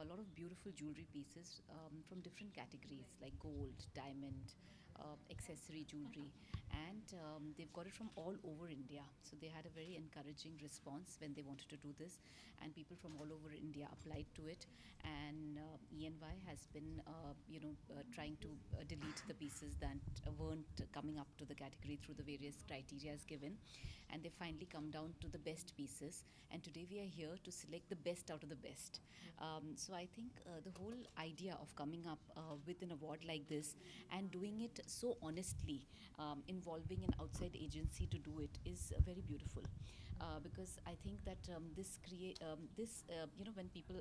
a lot of beautiful jewelry pieces from different categories like gold, diamond, accessory jewelry, and they've got it from all over India. So they had a very encouraging response when they wanted to do this, and people from all over India applied to it. And ENY has been, trying to delete the pieces that weren't coming up to the category through the various criteria given, and they finally come down to the best pieces. And today we are here to select the best out of the best. So I think the whole idea of coming up with an award like this and doing it so honestly, involving an outside agency to do it, is very beautiful. Because I think that when people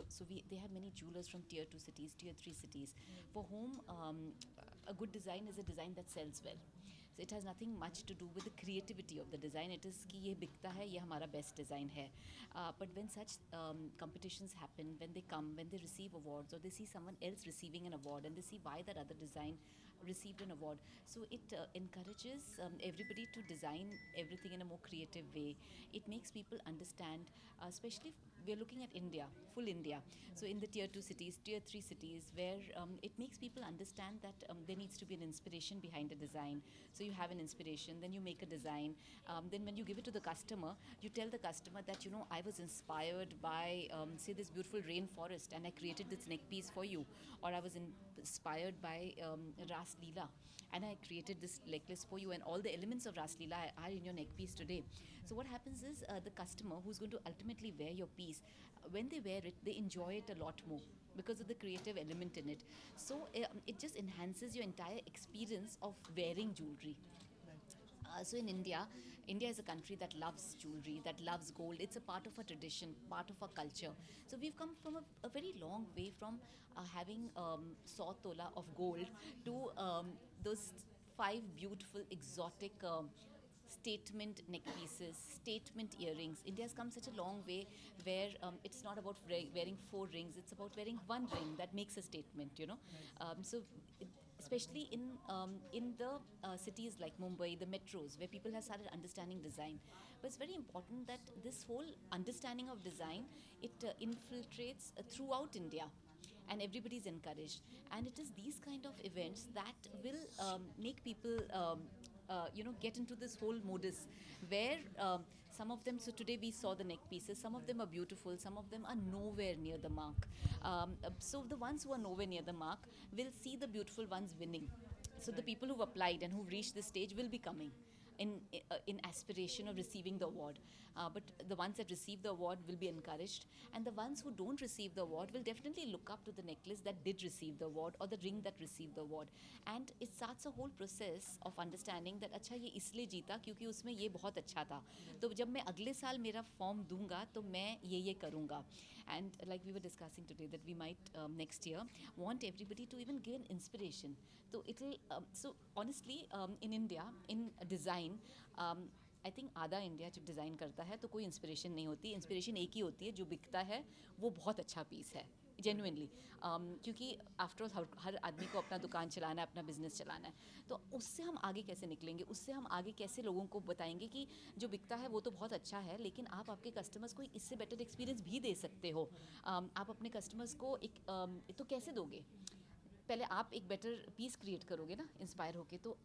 so they have many jewelers from tier 2 cities, tier 3 cities, for whom a good design is a design that sells well. So it has nothing much to do with the creativity of the design. It is कि ये बिकता है, ये हमारा best design है. But when such competitions happen, when they come, when they receive awards, or they see someone else receiving an award, and they see why that other design received an award, so it encourages everybody to design everything in a more creative way. It makes people understand, especially we're looking at India, full India. So in the tier 2 cities, tier 3 cities, where it makes people understand that there needs to be an inspiration behind a design. So you have an inspiration, then you make a design. Then when you give it to the customer, you tell the customer that, I was inspired by, say, this beautiful rainforest, and I created this neck piece for you. Or I was inspired by Ras Leela, and I created this necklace for you, and all the elements of Ras Leela are in your neck piece today. So what happens is, the customer who's going to ultimately wear your piece, when they wear it, they enjoy it a lot more because of the creative element in it. So it just enhances your entire experience of wearing jewelry. So in India, India is a country that loves jewelry, that loves gold. It's a part of our tradition, part of our culture. So we've come from a very long way from having 100 tola of gold to those five beautiful exotic statement neck pieces, statement earrings. India has come such a long way where it's not about wearing four rings, it's about wearing one ring that makes a statement. So especially in the cities like Mumbai, the metros, where people have started understanding design. But it's very important that this whole understanding of design, it infiltrates throughout India, and everybody is encouraged. And it is these kind of events that will make people get into this whole modus where some of them, so today we saw the neck pieces, some of them are beautiful, some of them are nowhere near the mark. So the ones who are nowhere near the mark will see the beautiful ones winning. So the people who've applied and who've reached this stage will be coming in aspiration of receiving the award. But the ones that receive the award will be encouraged, and the ones who don't receive the award will definitely look up to the necklace that did receive the award or the ring that received the award. And it starts a whole process of understanding that अच्छा ये इसलिए जीता क्योंकि उसमें ये बहुत अच्छा था, तो जब मैं अगले साल मेरा फॉर्म दूंगा तो मैं ये करूँगा. And like we were discussing today, that we might next year want everybody to even gain inspiration. So it'll so honestly, in India, in design, I think आधा इंडिया जब डिज़ाइन करता है तो कोई इंस्पिरेशन नहीं होती. इंस्पिरेशन एक ही होती है, जो बिकता है वो बहुत अच्छा पीस है, जेन्युइनली. क्योंकि आफ्टर ऑल हर आदमी को अपना दुकान चलाना है, अपना बिजनेस चलाना है. तो उससे हम आगे कैसे निकलेंगे, उससे हम आगे कैसे लोगों को बताएंगे कि जो बिकता है वो तो बहुत अच्छा है, लेकिन आप आपके कस्टमर्स को इससे बेटर एक्सपीरियंस भी दे सकते हो. आप अपने कस्टमर्स को एक तो कैसे दोगे, पहले आप एक बेटर पीस क्रिएट करोगे ना, इंस्पायर होके. तो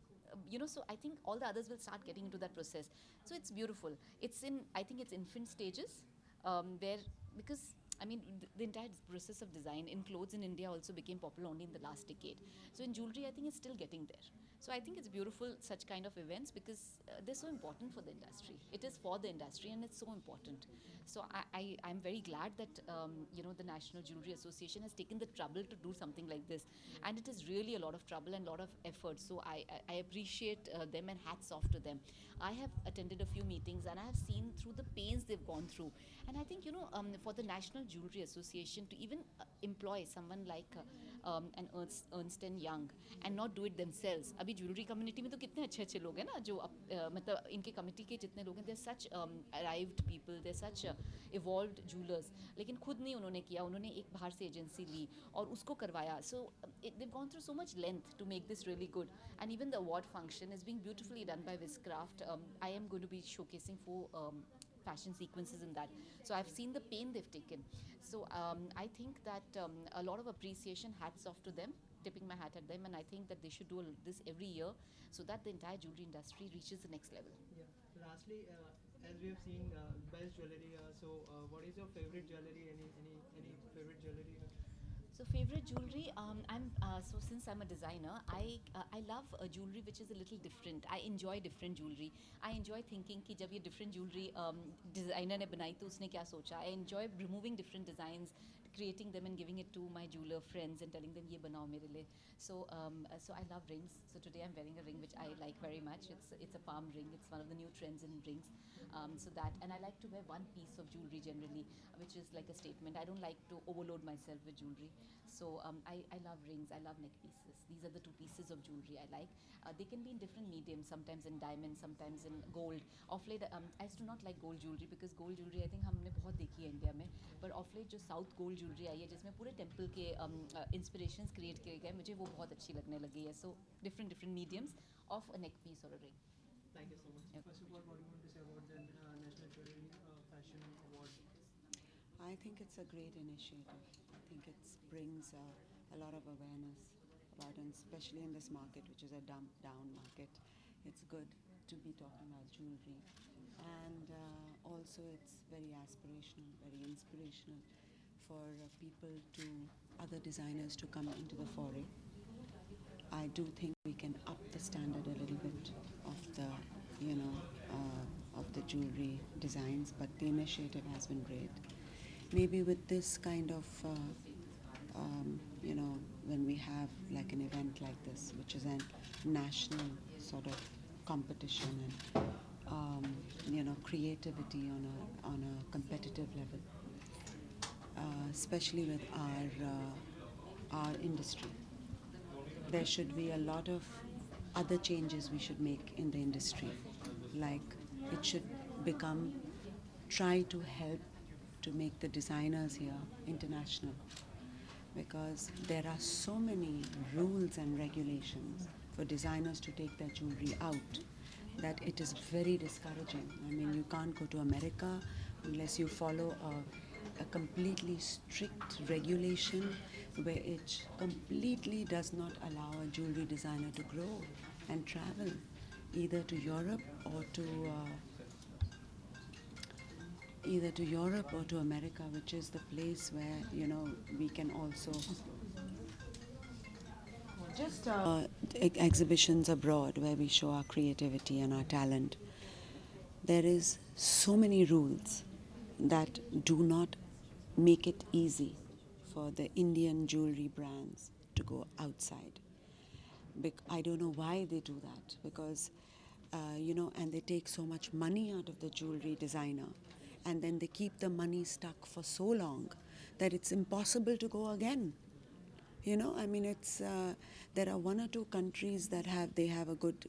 so I think all the others will start getting into that process. So it's beautiful. It's in, I think it's infant stages, where, because I mean, the entire process of design in clothes in India also became popular only in the last decade. So in jewelry, I think it's still getting there. So I think it's beautiful, such kind of events, because they're so important for the industry. It is for the industry, and it's so important. So I'm very glad that the National Jewelry Association has taken the trouble to do something like this, and it is really a lot of trouble and a lot of effort. So I appreciate them, and hats off to them. I have attended a few meetings, and I have seen through the pains they've gone through. And I think for the National Jewelry Association to even employ someone like an Ernst and Young, and not do it themselves. अभी jewellery community में तो कितने अच्छे अच्छे लोग हैं ना, जो मतलब इनके कमिटी के जितने लोग हैं, they're such arrived people, they're such evolved jewelers, लेकिन खुद नहीं उन्होंने किया, उन्होंने एक बाहर से एजेंसी ली और उसको करवाया. So they've gone through so much length to make this really good. And even the award function is being beautifully done by Viscraft. I am going to be showcasing fashion sequences in that. So I've seen the pain they've taken. So I think that a lot of appreciation, hats off to them, tipping my hat at them, and I think that they should do this every year so that the entire jewelry industry reaches the next level. Yeah. Lastly, as we have seen best jewellery, what is your favorite jewellery? Any favorite jewellery? So favorite jewelry, so since I'm a designer, I love jewelry which is a little different. I enjoy different jewelry. I enjoy thinking कि जब ये different jewelry designer ने बनाई तो उसने क्या सोचा. I enjoy removing different designs, creating them and giving it to my jeweler friends and telling them ये बनाओ मेरे लिए. So I love rings. So today I'm wearing a ring which I like very much. It's a palm ring. It's one of the new trends in rings. So that, and I like to wear one piece of jewelry generally, which is like a statement. I don't like to overload myself with jewelry. So I love rings, I love neck pieces. These are the two pieces of jewelry I like. They can be in different mediums, sometimes in diamonds, sometimes in gold. Of late, I used to not like gold jewelry because gold jewelry I think हमने बहुत देखी है India में. But of late जो South gold jewelry आई है जिसमें पूरे temple के inspirations create किए गए, मुझे वो बहुत अच्छी लगने लगी है. So different mediums of a neck piece or a ring. Thank you so much. Okay. First of all, what do you want to say about the National Jewelry Fashion Award? I think it's a great initiative. I think it brings a lot of awareness about, and especially in this market, which is a down market, it's good to be talking about jewelry. And also, it's very aspirational, very inspirational for people to, other designers to come into the foray. I do think we can up the standard a little bit of the, of the jewelry designs, but the initiative has been great. Maybe with this kind of, when we have like an event like this, which is a national sort of competition and, creativity on a competitive level, especially with our industry. There should be a lot of other changes we should make in the industry. Like it should try to help to make the designers here international, because there are so many rules and regulations for designers to take their jewelry out that it is very discouraging. I mean, you can't go to America unless you follow a completely strict regulation where it completely does not allow a jewelry designer to grow and travel either to Europe or to America, which is the place where we can also just exhibitions abroad where we show our creativity and our talent. There is so many rules that do not make it easy for the Indian jewelry brands to go outside. I don't know why they do that, because and they take so much money out of the jewelry designer, and then they keep the money stuck for so long that it's impossible to go again. I mean, it's there are one or two countries that have a good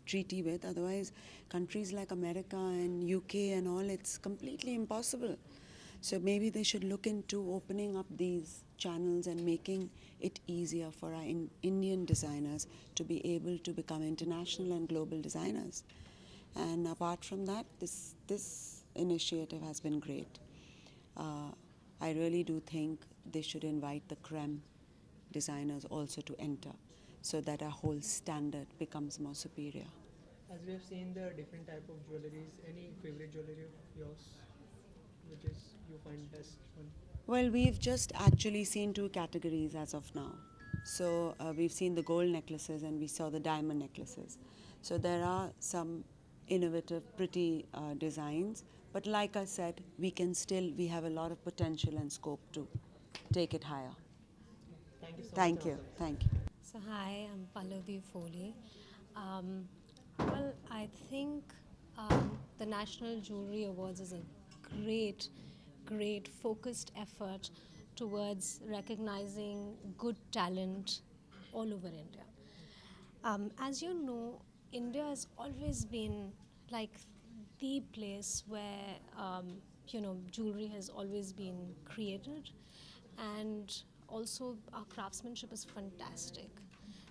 treaty with. Otherwise, countries like America and UK and all, it's completely impossible. So maybe they should look into opening up these channels and making it easier for our Indian designers to be able to become international and global designers. And apart from that, this initiative has been great. I really do think they should invite the creme designers also to enter, so that our whole standard becomes more superior. As we have seen the different type of jewelleries, any favorite jewellery of yours, which is you find best one? Well, we've just actually seen two categories as of now. So we've seen the gold necklaces and we saw the diamond necklaces. So there are some innovative, pretty designs. But like I said, we have a lot of potential and scope to take it higher. Thank you so Thank much. you. Thank you. So hi, I'm Pallavi Foley. Well, I think the National Jewelry Awards is a great focused effort towards recognizing good talent all over India. As you know, India has always been like the place where jewelry has always been created, and also our craftsmanship is fantastic.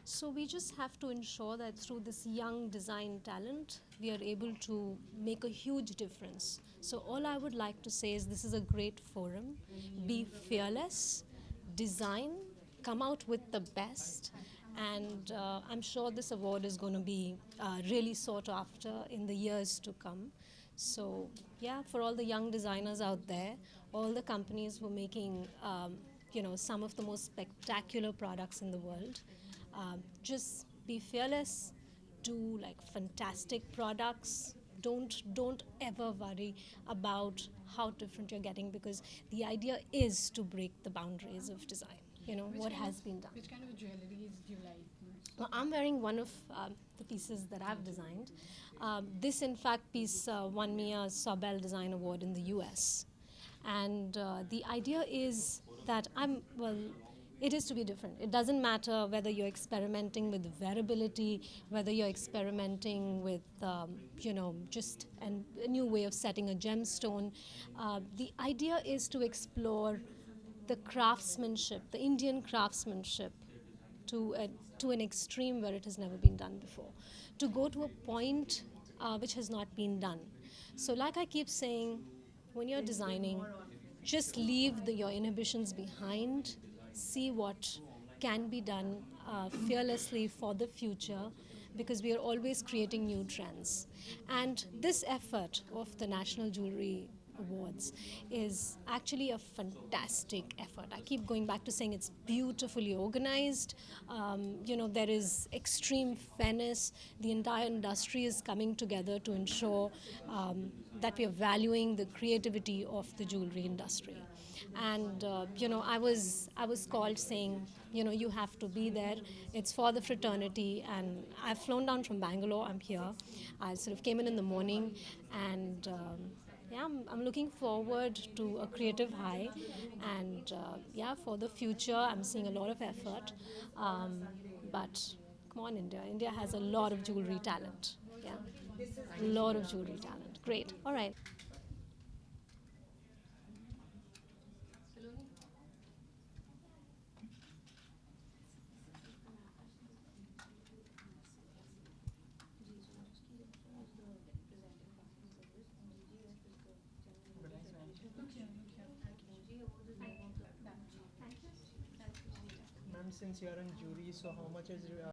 So we just have to ensure that through this young design talent, we are able to make a huge difference. So all I would like to say is this is a great forum. Be fearless, design, come out with the best, and I'm sure this award is going to be really sought after in the years to come. So yeah, for all the young designers out there, all the companies who are making some of the most spectacular products in the world, just be fearless, do like fantastic products. Don't ever worry about how different you're getting, because the idea is to break the boundaries of design. What has been done. Which kind of jewelries do you like most? Well, I'm wearing one of the pieces that I've designed. This, in fact, piece won me a Sobel Design Award in the US. And the idea is that it is to be different. It doesn't matter whether you're experimenting with wearability, whether you're experimenting with, just a new way of setting a gemstone. The idea is to explore the craftsmanship, the Indian craftsmanship, to, a, to an extreme where it has never been done before, to go to a point which has not been done. So, like I keep saying, when you're designing, just leave your inhibitions behind, see what can be done fearlessly for the future, because we are always creating new trends. And this effort of the National Jewellery Awards is actually a fantastic effort. I keep going back to saying it's beautifully organized. There is extreme fairness. The entire industry is coming together to ensure that we are valuing the creativity of the jewelry industry. And I was called saying, you have to be there. It's for the fraternity, and I've flown down from Bangalore. I'm here. I sort of came in the morning, and yeah, I'm looking forward to a creative high, and yeah, for the future, I'm seeing a lot of effort. But come on, India. India has a lot of jewelry talent. Yeah, a lot of jewelry talent. Great. All right. Ma'am, since you are in jury, so how much is